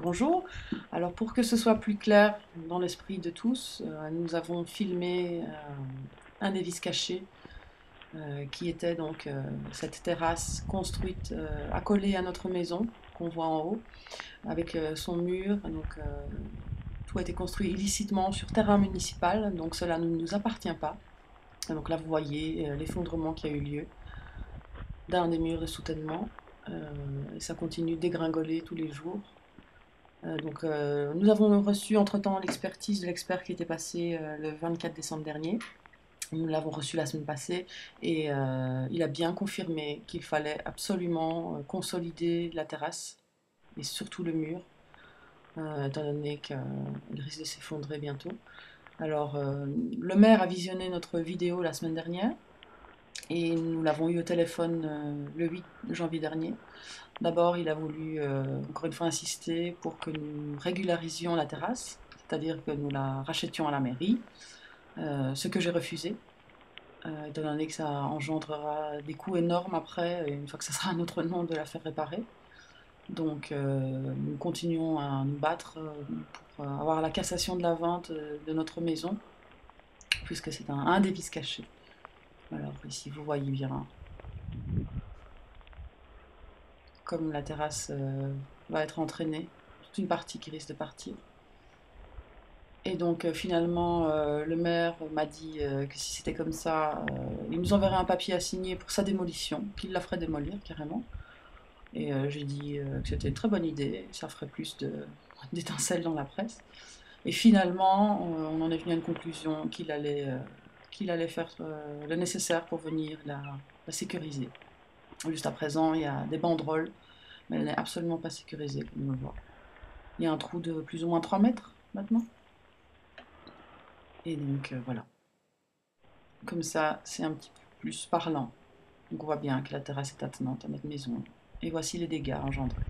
Bonjour. Alors pour que ce soit plus clair dans l'esprit de tous, nous avons filmé un des vices cachés qui était donc cette terrasse construite accolée à notre maison qu'on voit en haut avec son mur. Donc tout a été construit illicitement sur terrain municipal, donc cela ne nous appartient pas. Et donc là vous voyez l'effondrement qui a eu lieu d'un des murs de soutènement et ça continue de dégringoler tous les jours. Nous avons reçu entre-temps l'expertise de l'expert qui était passé le 24 décembre dernier. Nous l'avons reçu la semaine passée et il a bien confirmé qu'il fallait absolument consolider la terrasse et surtout le mur, étant donné qu'il risque de s'effondrer bientôt. Alors, le maire a visionné notre vidéo la semaine dernière et nous l'avons eu au téléphone le 8 janvier dernier. D'abord, il a voulu encore une fois insister pour que nous régularisions la terrasse, c'est-à-dire que nous la rachetions à la mairie, ce que j'ai refusé, étant donné que ça engendrera des coûts énormes après, une fois que ça sera à notre nom de la faire réparer. Donc nous continuons à nous battre pour avoir la cassation de la vente de notre maison, puisque c'est un des vices cachés. Alors ici vous voyez bien, comme la terrasse va être entraînée, toute une partie qui risque de partir. Et donc finalement, le maire m'a dit que si c'était comme ça, il nous enverrait un papier à signer pour sa démolition, qu'il la ferait démolir carrément. Et j'ai dit que c'était une très bonne idée, ça ferait plus d'étincelles dans la presse. Et finalement, on en est venu à une conclusion qu'il allait faire le nécessaire pour venir la sécuriser. Juste à présent, il y a des banderoles, mais elle n'est absolument pas sécurisée, comme on le voit. Il y a un trou de plus ou moins 3 mètres maintenant. Et donc voilà. Comme ça, c'est un petit peu plus parlant. Donc on voit bien que la terrasse est attenante à notre maison. Et voici les dégâts engendrés.